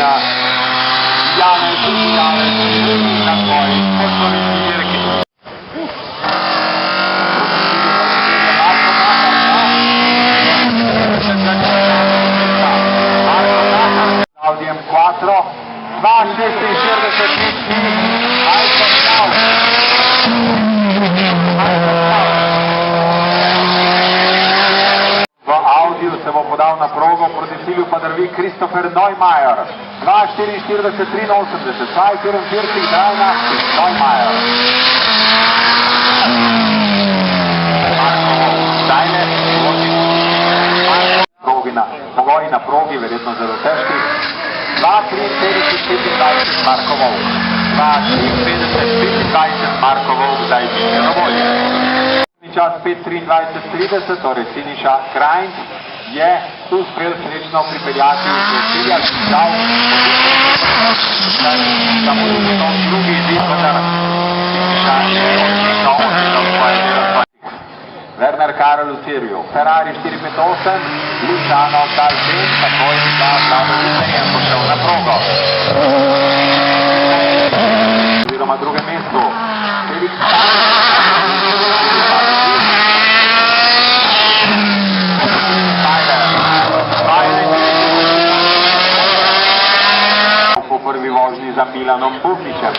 Rogina, Janez, na svoji poslovni dirki. Audijem 4, 2,46, v Audiju se bo podal na progo, proti cilju pa drvi Christopher Neumeier. 2,44, 83, 2,44, Drajna, Neumeier. Stajne, Rogina, pogoji na progi, verjetno zelo težki. 2,53, 25, Marko Vovk. 2,53, 25, Marko Vovk, zdaj bistveno bolje. Čas 5:23:30, torej Siniša Krajnc je uspel srečno pripeljati do cilja, žal samo drugi izid, vendar Siniša je očitno svoje delo. Werner Karel v Siriju, Ferrari 458, Luciano Dalben, takoj da Vlado Lisejem pošel na progo. Oziroma drugem mestu, Felix po prvi vožnji za Milanom Bubničem.